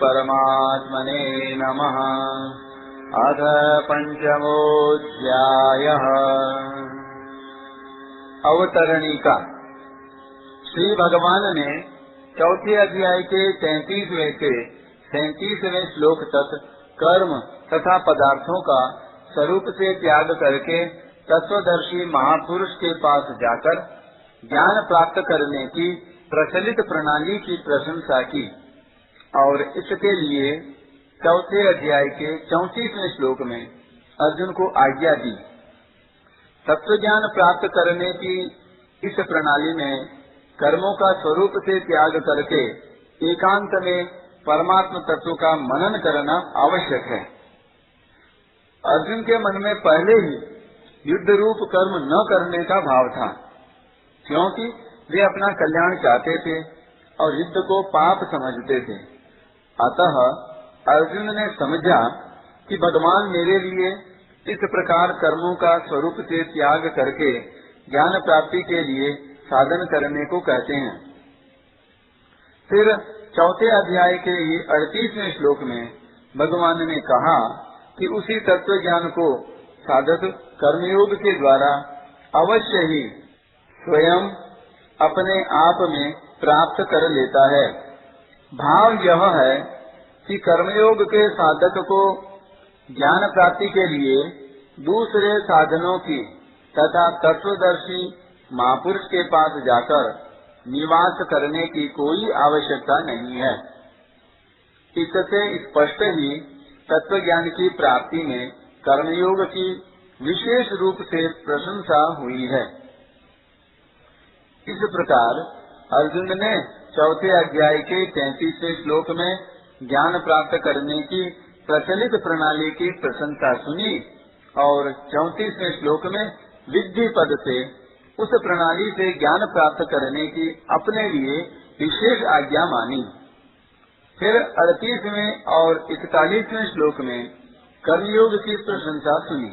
परमात्मने नमः। अथ पंचमोऽध्यायः। अवतरणिका। श्री भगवान ने चौथे अध्याय के 33वें से 37वें श्लोक तक कर्म तथा पदार्थों का स्वरूप से त्याग करके तत्वदर्शी महापुरुष के पास जाकर ज्ञान प्राप्त करने की प्रचलित प्रणाली की प्रशंसा की और इसके लिए चौथे अध्याय के 34वें श्लोक में अर्जुन को आज्ञा दी। तत्व ज्ञान प्राप्त करने की इस प्रणाली में कर्मों का स्वरूप से त्याग करके एकांत में परमात्म तत्व का मनन करना आवश्यक है। अर्जुन के मन में पहले ही युद्ध रूप कर्म न करने का भाव था, क्योंकि वे अपना कल्याण चाहते थे और युद्ध को पाप समझते थे। अतः अर्जुन ने समझा कि भगवान मेरे लिए इस प्रकार कर्मों का स्वरूप से त्याग करके ज्ञान प्राप्ति के लिए साधन करने को कहते हैं। फिर चौथे अध्याय के 38वें श्लोक में भगवान ने कहा कि उसी तत्व ज्ञान को साधक कर्मयोग के द्वारा अवश्य ही स्वयं अपने आप में प्राप्त कर लेता है। भाव यह है कि कर्मयोग के साधक को ज्ञान प्राप्ति के लिए दूसरे साधनों की तथा तत्वदर्शी महापुरुष के पास जाकर निवास करने की कोई आवश्यकता नहीं है। इससे स्पष्ट ही तत्व ज्ञान की प्राप्ति में कर्मयोग की विशेष रूप से प्रशंसा हुई है। इस प्रकार अर्जुन ने चौथे अध्याय के 33वें श्लोक में ज्ञान प्राप्त करने की प्रचलित प्रणाली की प्रशंसा सुनी और 34वें श्लोक में विद्धि पद से उस प्रणाली से ज्ञान प्राप्त करने की अपने लिए विशेष आज्ञा मानी। फिर 38वें और 41वें श्लोक में कर्मयोग की प्रशंसा सुनी।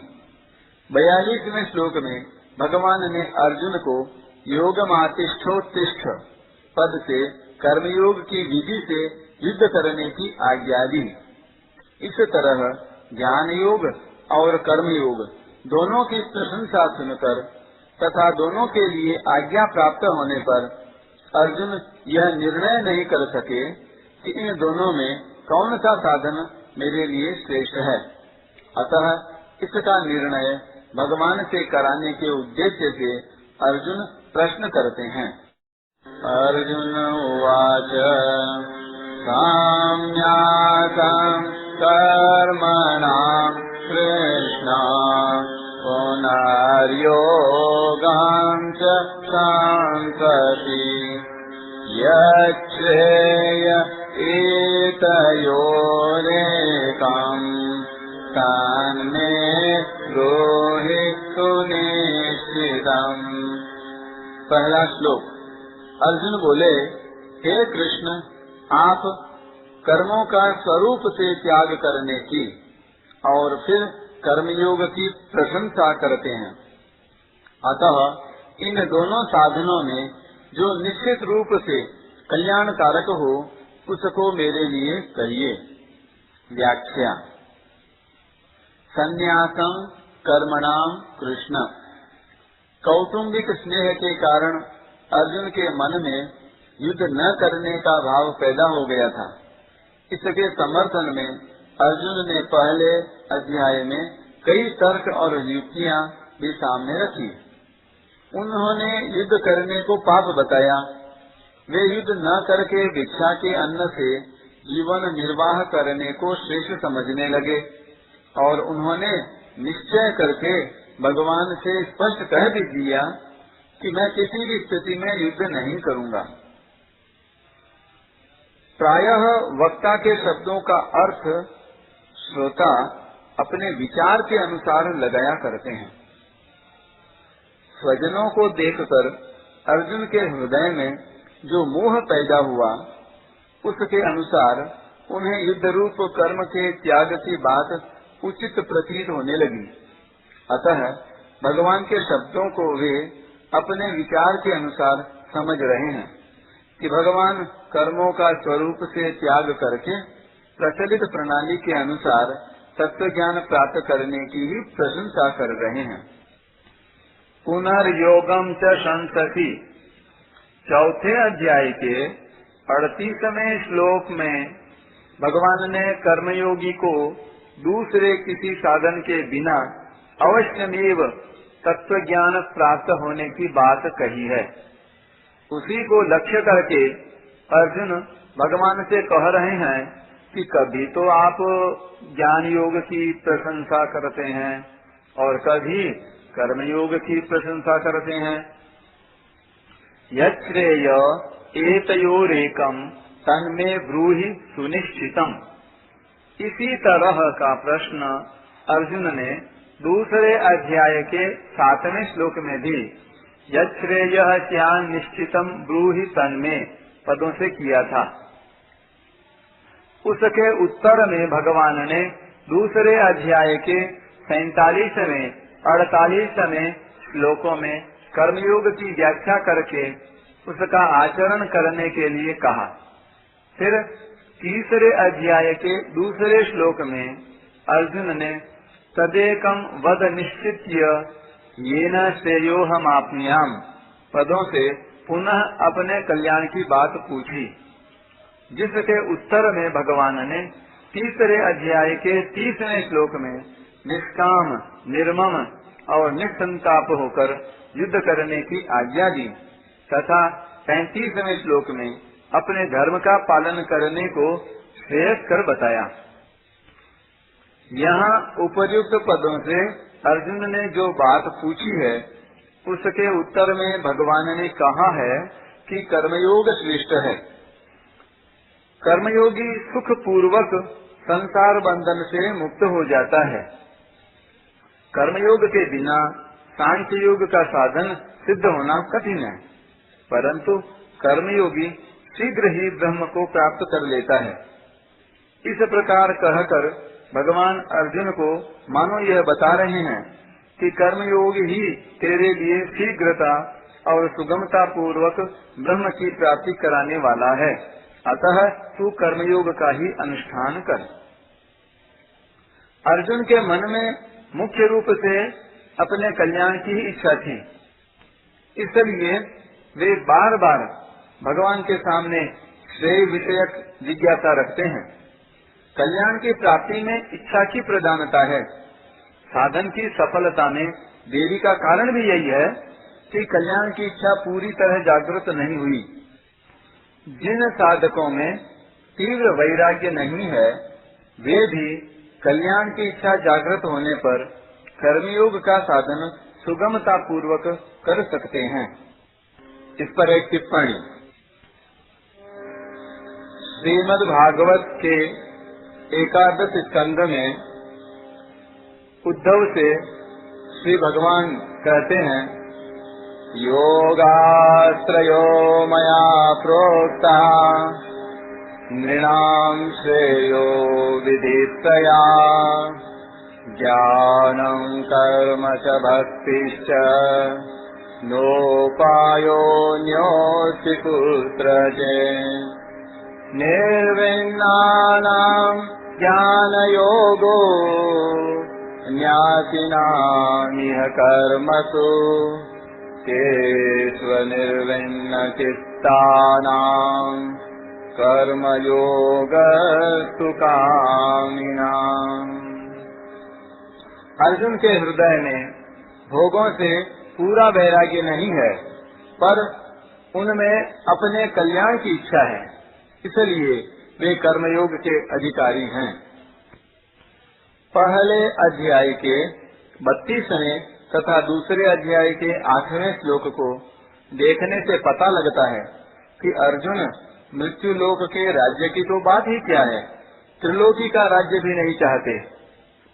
42वें श्लोक में भगवान ने अर्जुन को योगमातिष्ठोत्तिष्ठ पद से कर्मयोग की विधि से युद्ध करने की आज्ञा दी। इस तरह ज्ञान योग और कर्मयोग दोनों की प्रशंसा सुनकर तथा दोनों के लिए आज्ञा प्राप्त होने पर अर्जुन यह निर्णय नहीं कर सके कि इन दोनों में कौन सा साधन मेरे लिए श्रेष्ठ है। अतः इसका निर्णय भगवान से कराने के उद्देश्य से अर्जुन प्रश्न करते हैं। अर्जुन उवाच साम्यातं कर्मणां कृष्ण पुनर्योगं च संसति यच्छ्रेय एतयोरेकं तन्मे ब्रूहि सुनिश्चितम्। पहला श्लोक। अर्जुन बोले, हे कृष्ण, आप कर्मों का स्वरूप से त्याग करने की और फिर कर्मयोग की प्रशंसा करते हैं। अतः इन दोनों साधनों में जो निश्चित रूप से कल्याणकारक हो उसको मेरे लिए कहिए। व्याख्या। संन्यासं कर्मणाम कृष्ण। कौटुंबिक स्नेह के कारण अर्जुन के मन में युद्ध न करने का भाव पैदा हो गया था। इसके समर्थन में अर्जुन ने पहले अध्याय में कई तर्क और युक्तियां भी सामने रखी। उन्होंने युद्ध करने को पाप बताया। वे युद्ध न करके भिक्षा के अन्न से जीवन निर्वाह करने को श्रेष्ठ समझने लगे और उन्होंने निश्चय करके भगवान से स्पष्ट कह भी दिया कि मैं किसी भी स्थिति में युद्ध नहीं करूंगा। प्रायः वक्ता के शब्दों का अर्थ श्रोता अपने विचार के अनुसार लगाया करते हैं। स्वजनों को देखकर अर्जुन के हृदय में जो मोह पैदा हुआ उसके अनुसार उन्हें युद्ध रूप कर्म के त्याग की बात उचित प्रतीत होने लगी। अतः भगवान के शब्दों को वे अपने विचार के अनुसार समझ रहे हैं कि भगवान कर्मों का स्वरूप से त्याग करके प्रचलित प्रणाली के अनुसार तत्व ज्ञान प्राप्त करने की ही प्रशंसा कर रहे हैं। पुनर्योगम च संसति, चौथे अध्याय के 38वें श्लोक में भगवान ने कर्मयोगी को दूसरे किसी साधन के बिना अवश्यमेव तत्व ज्ञान प्राप्त होने की बात कही है। उसी को लक्ष्य करके अर्जुन भगवान से कह रहे हैं कि कभी तो आप ज्ञान योग की प्रशंसा करते हैं और कभी कर्मयोग की प्रशंसा करते हैं। यच्छ्रेय एतयोरेकम तन्मे ब्रूहि सुनिश्चितम, इसी तरह का प्रश्न अर्जुन ने दूसरे अध्याय के 7वें श्लोक में भी यच्छ्रेय स्यान् निश्चितम ब्रूहि तन्मे पदों से किया था। उसके उत्तर में भगवान ने दूसरे अध्याय के 47वें 48वें श्लोकों में कर्मयोग की व्याख्या करके उसका आचरण करने के लिए कहा। फिर तीसरे अध्याय के दूसरे श्लोक में अर्जुन ने तदेकम वद निश्चित्य येन श्रेयोहमाप्नुयाम पदों से पुनः अपने कल्याण की बात पूछी, जिसके उत्तर में भगवान ने तीसरे अध्याय के 30वें श्लोक में निष्काम, निर्मम और निसंताप होकर युद्ध करने की आज्ञा दी तथा 35वें श्लोक में अपने धर्म का पालन करने को श्रेयस्कर बताया। यहाँ उपर्युक्त पदों से अर्जुन ने जो बात पूछी है उसके उत्तर में भगवान ने कहा है कि कर्मयोग श्रेष्ठ है। कर्मयोगी सुख पूर्वक संसार बंधन से मुक्त हो जाता है। कर्मयोग के बिना सांख्य योग का साधन सिद्ध होना कठिन है, परंतु कर्मयोगी शीघ्र ही ब्रह्म को प्राप्त कर लेता है। इस प्रकार कहकर भगवान अर्जुन को मानो यह बता रहे हैं कि कर्मयोग ही तेरे लिए शीघ्रता और सुगमता पूर्वक ब्रह्म की प्राप्ति कराने वाला है, अतः तू कर्मयोग का ही अनुष्ठान कर। अर्जुन के मन में मुख्य रूप से अपने कल्याण की ही इच्छा थी, इसलिए वे बार बार भगवान के सामने श्रेय विषयक जिज्ञासा रखते हैं। कल्याण की प्राप्ति में इच्छा की प्रधानता है। साधन की सफलता में देरी का कारण भी यही है कि कल्याण की इच्छा पूरी तरह जागृत नहीं हुई। जिन साधकों में तीव्र वैराग्य नहीं है वे भी कल्याण की इच्छा जागृत होने पर कर्मयोग का साधन सुगमता पूर्वक कर सकते हैं। इस पर एक टिप्पणी। श्रीमद् भागवत के 11 स्कंध में उद्धव से श्री भगवान कहते हैं, योगाश्रयो मया प्रोक्ता नृणां श्रेयो विदित्तया ज्ञानं कर्म च भक्तिश्च नोपायोऽन्योऽस्ति कुत्रचित् निर्विण्णानां ज्ञानयोगो न्यासिनामिह कर्मसु केष्वनिर्विण्णचित्तानां कर्मयोगस्तु कामिनाम्। अर्जुन के हृदय में भोगों से पूरा वैराग्य नहीं है, पर उनमें अपने कल्याण की इच्छा है, इसलिए वे कर्मयोग के अधिकारी हैं। पहले अध्याय के 32वें तथा दूसरे अध्याय के 8वें श्लोक को देखने से पता लगता है कि अर्जुन मृत्यु लोक के राज्य की तो बात ही क्या है, त्रिलोकी का राज्य भी नहीं चाहते,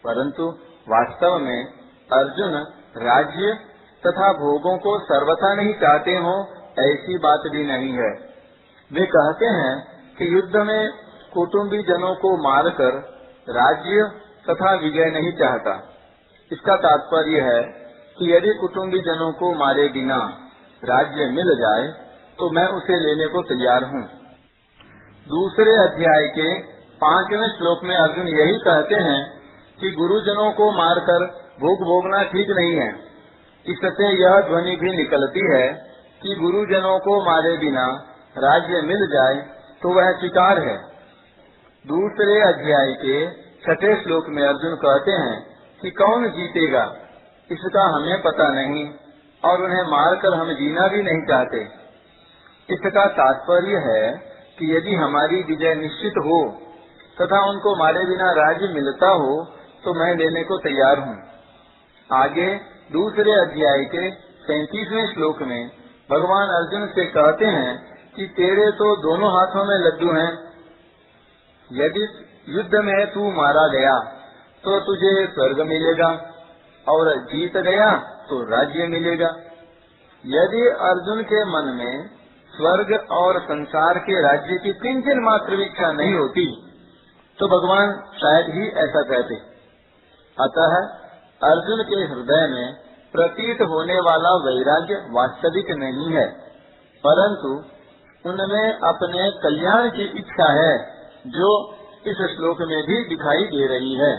परंतु वास्तव में अर्जुन राज्य तथा भोगों को सर्वथा नहीं चाहते हो ऐसी बात भी नहीं है। वे कहते हैं कि युद्ध में कुटुंबी जनों को मारकर राज्य तथा विजय नहीं चाहता। इसका तात्पर्य है कि यदि कुटुंबी जनों को मारे बिना राज्य मिल जाए तो मैं उसे लेने को तैयार हूँ। दूसरे अध्याय के 5वें श्लोक में अर्जुन यही कहते हैं कि गुरुजनों को मारकर भोग भोगना ठीक नहीं है। इससे यह ध्वनि भी निकलती है कि गुरुजनों को मारे बिना राज्य मिल जाए तो वह स्वीकार है। दूसरे अध्याय के 6ठे श्लोक में अर्जुन कहते हैं कि कौन जीतेगा इसका हमें पता नहीं और उन्हें मारकर हम जीना भी नहीं चाहते। इसका तात्पर्य है कि यदि हमारी विजय निश्चित हो तथा उनको मारे बिना राज्य मिलता हो तो मैं लेने को तैयार हूँ। आगे दूसरे अध्याय के 37वें श्लोक में भगवान अर्जुन से कहते हैं कि तेरे तो दोनों हाथों में लड्डू हैं। यदि युद्ध में तू मारा गया तो तुझे स्वर्ग मिलेगा और जीत गया तो राज्य मिलेगा। यदि अर्जुन के मन में स्वर्ग और संसार के राज्य की किंचन मात्र इच्छा नहीं होती तो भगवान शायद ही ऐसा कहते। अतः अर्जुन के हृदय में प्रतीत होने वाला वैराग्य वास्तविक नहीं है, परंतु उनमें अपने कल्याण की इच्छा है जो इस श्लोक में भी दिखाई दे रही है।